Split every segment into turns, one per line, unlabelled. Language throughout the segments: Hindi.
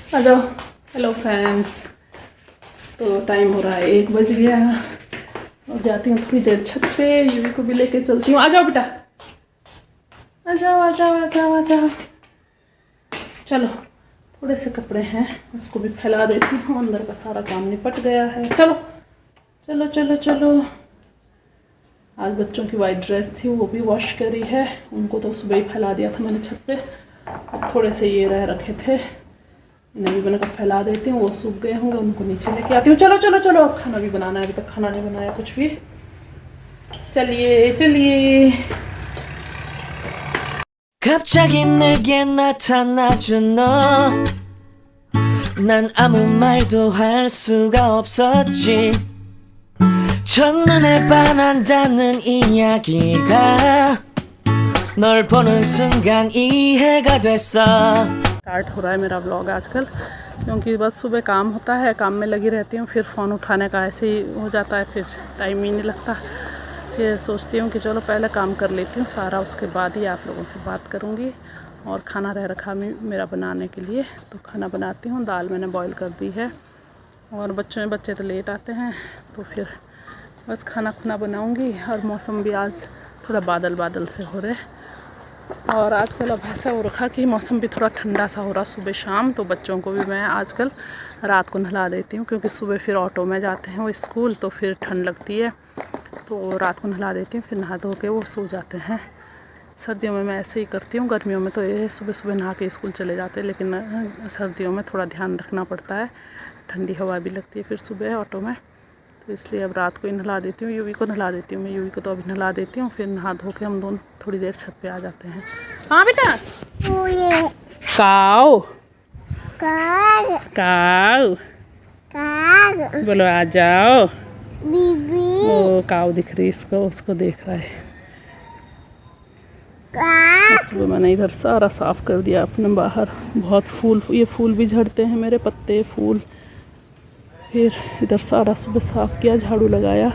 आ जाओ। हेलो फ्रेंड्स, तो टाइम हो रहा है 1 बज गया और जाती हूँ थोड़ी देर छत पे। यूवी को भी लेके चलती हूँ। आ जाओ बेटा, आ जाओ आ जाओ आ जाओ आ जाओ। चलो, थोड़े से कपड़े हैं उसको भी फैला देती हूँ। अंदर का सारा काम निपट गया है। चलो चलो चलो चलो। आज बच्चों की वाइट ड्रेस थी, वो भी वॉश करी है। उनको तो सुबह ही फैला दिया था मैंने छत पे। अब थोड़े से ये रह रखे थे, इन्हें भी मैंने कहा फैला देती हूँ। वो सूख गए होंगे, उनको नीचे लेके आती हूँ। चलो चलो चलो, अब खाना भी बनाना है। अभी तक खाना नहीं बनाया कुछ भी। चलिए चलिए।
갑자기 내게 나타나준 너, 난 아무 말도 할 수가 없었지. 첫눈에 반한다는 이야기가 널 보는 순간 이해가 됐어.
स्टार्ट हो रहा है मेरा व्लॉग आजकल, क्योंकि बस सुबह काम होता है, काम में लगी रहती हूँ। फिर फ़ोन उठाने का ऐसे ही हो जाता है, फिर टाइम ही नहीं लगता। फिर सोचती हूँ कि चलो पहले काम कर लेती हूँ सारा, उसके बाद ही आप लोगों से बात करूँगी। और खाना रह रखा मेरा बनाने के लिए, तो खाना बनाती हूँ। दाल मैंने बॉईल कर दी है और बच्चे तो लेट आते हैं, तो फिर बस खाना खुना बनाऊँगी। और मौसम भी आज थोड़ा बादल बादल से हो रहे, और आजकल अब ऐसा हो रखा कि मौसम भी थोड़ा ठंडा सा हो रहा सुबह शाम। तो बच्चों को भी मैं आजकल रात को नहला देती हूँ, क्योंकि सुबह फिर ऑटो में जाते हैं वो स्कूल, तो फिर ठंड लगती है। तो रात को नहला देती हूँ, फिर नहा धो के वो सो जाते हैं। सर्दियों में मैं ऐसे ही करती हूँ। गर्मियों में तो ये सुबह सुबह नहा के स्कूल चले जाते हैं, लेकिन सर्दियों में थोड़ा ध्यान रखना पड़ता है। ठंडी हवा भी लगती है फिर सुबह ऑटो में, तो इसलिए अब रात को ही नहला देती हूँ। यूवी को नहला देती हूँ मैं। यूवी को तो अभी नहला देती हूँ, फिर नहा धो के हम दोनों थोड़ी देर छत पे आ जाते हैं। हाँ बेटा। काऊ काऊ बोलो, आ जाओ। ओ काऊ दिख रही इसको, उसको देख रहा है। सुबह मैंने इधर सारा साफ़ कर दिया अपने बाहर। बहुत फूल, ये फूल भी झड़ते हैं मेरे, पत्ते फूल। फिर इधर सारा सुबह साफ़ किया, झाड़ू लगाया।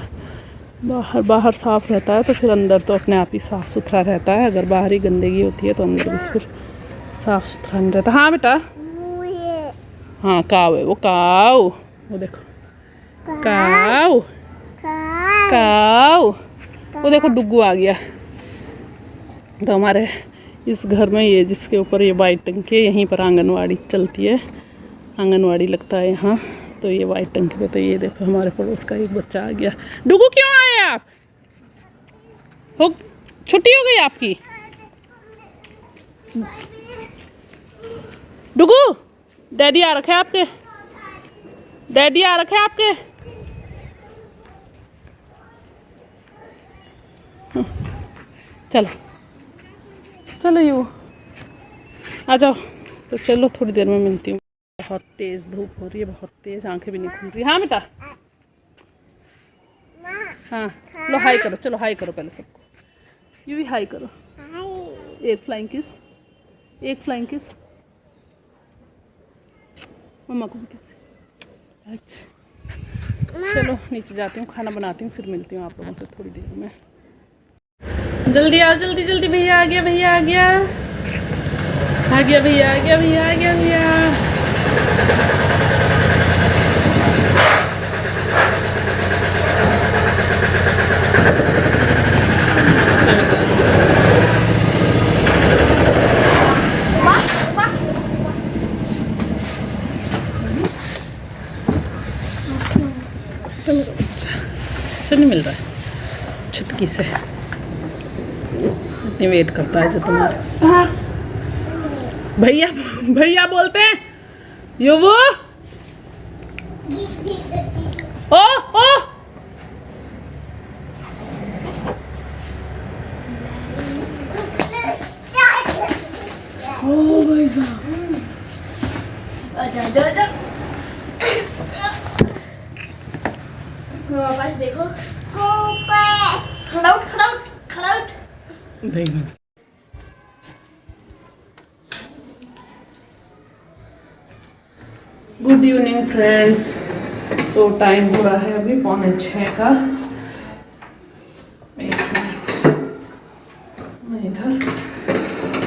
बाहर साफ़ रहता है तो फिर अंदर तो अपने आप ही साफ़ सुथरा रहता है। अगर बाहर ही गंदगी होती है तो अंदर भी फिर साफ़ सुथरा नहीं रहता। हाँ बेटा। हाँ काऊ है वो, काऊ। वो देखो काऊ काऊ। वो देखो डुग्गू आ गया। तो हमारे इस घर में ये जिसके ऊपर ये वाइट टंकी है, यहीं पर आंगनवाड़ी चलती है। आंगनवाड़ी लगता है यहाँ, तो ये वाइट टंकी पे। तो ये देखो हमारे पड़ोस का एक बच्चा आ गया। डुगू क्यों आए आप? हो छुट्टी हो गई आपकी? डुगू डैडी आ रखे आपके, डैडी आ रखे आपके। चलो चलो यू आ जाओ। तो चलो थोड़ी देर में मिलती हूँ। बहुत तेज़ धूप हो रही है, बहुत तेज़, आंखें भी नहीं खुल रही। हाँ बेटा। हाँ लो हाई करो, चलो हाई करो पहले सबको। यू भी हाई करो। एक फ्लाइंग किस, एक फ्लाइंग किस मम्मा को भी किस। अच्छा चलो नीचे जाती हूँ, खाना बनाती हूँ, फिर मिलती हूँ आप लोगों से थोड़ी देर में। जल्दी आओ, जल्दी जल्दी। भैया आ गया, भैया आ गया, आ गया भैया, आ गया भैया, आ गया भैया। से नहीं मिल रहा है छुटकी से, इतनी वेट करता है जो तुम्हारा। भैया भैया बोलते हैं युवु। ओ ओ ओ भाई साहब, आजा आजा आजा। बस देखो, खड़ा उठ खड़ा उठ खड़ा उठ। देख गुड इवनिंग फ्रेंड्स। तो टाइम हो रहा है अभी 5:45 का। मैं इधर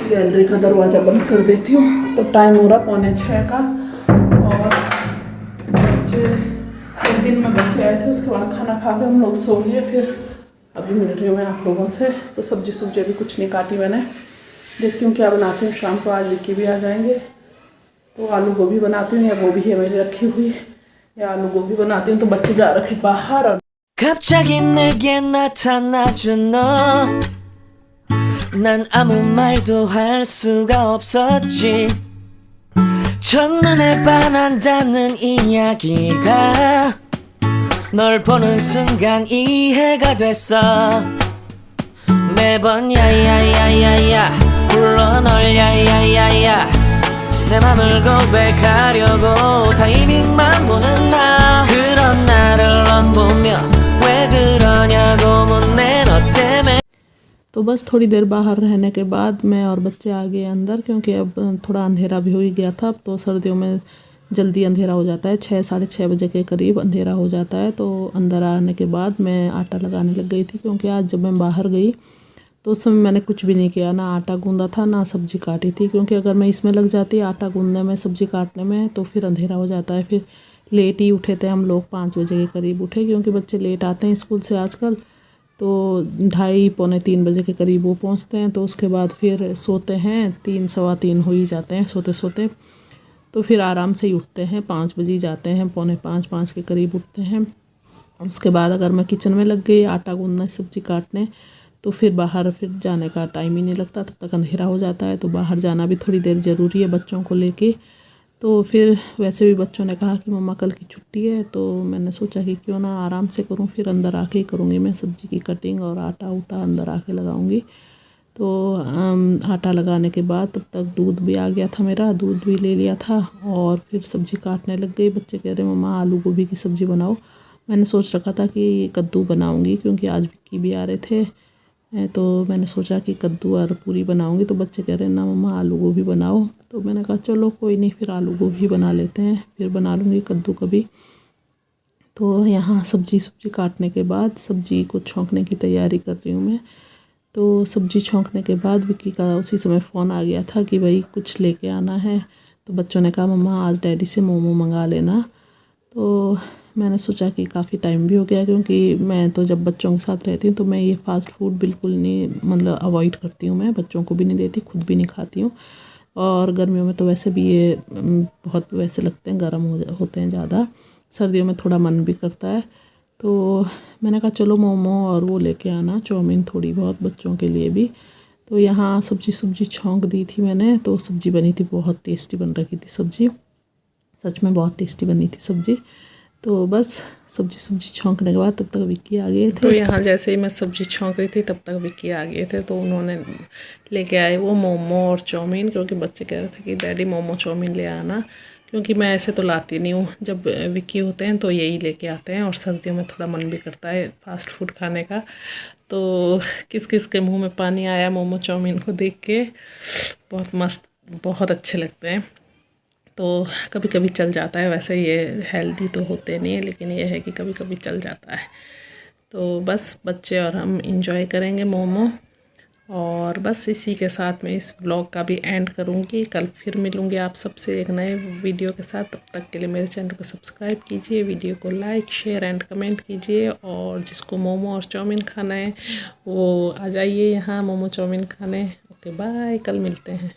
गैलरी का दरवाज़ा बंद कर देती हूँ। तो टाइम हो रहा 5:45 का। और बच्चे 1 दिन में बच्चे आए थे, उसके बाद खाना खा के हम लोग सो गए। फिर अभी मिल रही हूँ मैं आप लोगों से। तो सब्जी अभी कुछ नहीं काटी मैंने, देखती हूँ क्या बनाती हूँ शाम को। आज विक्की भी आ जाएंगे तो आलू गोभी बनाती हूँ, या गोभी है मेरी रखी हुई, या आलू गोभी बनाती हूँ। तो बच्चे जा रखे बाहर और
갑자기 내게 나타나준 너 난 아무 말도 할 수가 없었지 첫눈에 반한다는 이야기가 널 보는 순간 이해가 됐어 매번 야야야야야 불러 널 야야야야 내 맘을 고백하려고 타이밍만 보는 나 그런 나를 넌 보며 왜 그러냐고 묻네 너 때문에।
तो बस थोड़ी देर बाहर रहने के बाद मैं और बच्चे आ गए अंदर, क्योंकि अब थोड़ा अंधेरा भी हो ही गया था। अब तो सर्दियों में जल्दी अंधेरा हो जाता है, 6 साढ़े 6 बजे के करीब अंधेरा हो जाता है। तो अंदर आने के बाद मैं आटा लगाने लग गई थी, क्योंकि आज जब मैं बाहर गई तो उस समय मैंने कुछ भी नहीं किया, ना आटा गूंदा था ना सब्ज़ी काटी थी। क्योंकि अगर मैं इसमें लग जाती आटा गूंदने में सब्ज़ी काटने में तो फिर अंधेरा हो जाता है। फिर लेट ही उठे थे हम लोग, 5 बजे के करीब उठे, क्योंकि बच्चे लेट आते हैं स्कूल से आजकल। तो 2:30 पौने 3 बजे के करीब वो पहुंचते हैं। तो उसके बाद फिर सोते हैं, 3 सवा 3 हो ही जाते हैं सोते सोते। तो फिर आराम से ही उठते हैं, 5 बजे जाते हैं, पौने 5 के करीब उठते हैं। उसके बाद अगर मैं किचन में लग गई आटा गूंदना सब्ज़ी काटने तो फिर बाहर फिर जाने का टाइम ही नहीं लगता, तब तक अंधेरा हो जाता है। तो बाहर जाना भी थोड़ी देर ज़रूरी है बच्चों को लेके। तो फिर वैसे भी बच्चों ने कहा कि मम्मा कल की छुट्टी है, तो मैंने सोचा कि क्यों ना आराम से करूं, फिर अंदर आके ही करूंगी मैं सब्ज़ी की कटिंग और आटा उटा अंदर आके लगाऊंगी। तो आटा लगाने के बाद तब तक दूध भी आ गया था मेरा, दूध भी ले लिया था और फिर सब्ज़ी काटने लग गई। बच्चे कह रहे मम्मा आलू गोभी की सब्ज़ी बनाओ। मैंने सोच रखा था कि कद्दू बनाऊंगी, क्योंकि आज विक्की भी आ रहे थे, तो मैंने सोचा कि कद्दू और पूरी बनाऊंगी। तो बच्चे कह रहे ना मम्मा आलू गोभी बनाओ। तो मैंने कहा चलो कोई नहीं, फिर आलू गोभी बना लेते हैं, फिर बना लूँगी कद्दू कभी। तो यहाँ सब्ज़ी काटने के बाद सब्ज़ी को छौंकने की तैयारी कर रही हूँ मैं। तो सब्ज़ी छौंकने के बाद विक्की का उसी समय फ़ोन आ गया था कि भाई कुछ लेके आना है। तो बच्चों ने कहा मम्मा आज डैडी से मोमो मंगा लेना। तो मैंने सोचा कि काफ़ी टाइम भी हो गया, क्योंकि मैं तो जब बच्चों के साथ रहती हूँ तो मैं ये फ़ास्ट फूड बिल्कुल नहीं, मतलब अवॉइड करती हूँ। मैं बच्चों को भी नहीं देती, खुद भी नहीं खाती हूँ। और गर्मियों में तो वैसे भी ये बहुत वैसे लगते हैं, गर्म होते हैं ज़्यादा। सर्दियों में थोड़ा मन भी करता है। तो मैंने कहा चलो मोमो और वो लेके आना, चाउमीन थोड़ी बहुत बच्चों के लिए भी। तो यहाँ सब्ज़ी छौंक दी थी मैंने, तो सब्ज़ी बनी थी, बहुत टेस्टी बन रही थी सब्ज़ी, सच में बहुत टेस्टी बनी थी सब्ज़ी। तो बस सब्ज़ी छौंकने के बाद तब तक विक्की आ गए थे। तो यहाँ जैसे ही मैं सब्ज़ी छौंक रही थी तब तक विक्की आ गए थे। तो उन्होंने लेके आए वो मोमो और चाउमीन, क्योंकि बच्चे कह रहे थे कि डैडी मोमो चाउमीन ले आना, क्योंकि मैं ऐसे तो लाती नहीं हूँ। जब विक्की होते हैं तो यही लेके आते हैं, और सर्दियों में थोड़ा मन भी करता है फ़ास्ट फूड खाने का। तो किस किस के मुँह में पानी आया मोमो चाउमीन को देख के। बहुत मस्त, बहुत अच्छे लगते हैं। तो कभी कभी चल जाता है, वैसे ये हेल्दी तो होते नहीं है, लेकिन ये है कि कभी कभी चल जाता है। तो बस बच्चे और हम इंजॉय करेंगे मोमो। और बस इसी के साथ मैं इस व्लॉग का भी एंड करूँगी। कल फिर मिलूँगी आप सबसे एक नए वीडियो के साथ। तब तक के लिए मेरे चैनल को सब्सक्राइब कीजिए, वीडियो को लाइक शेयर एंड कमेंट कीजिए। और जिसको मोमो और चाउमीन खाना है वो आ जाइए यहाँ मोमो चाउमीन खाने। ओके बाय, कल मिलते हैं।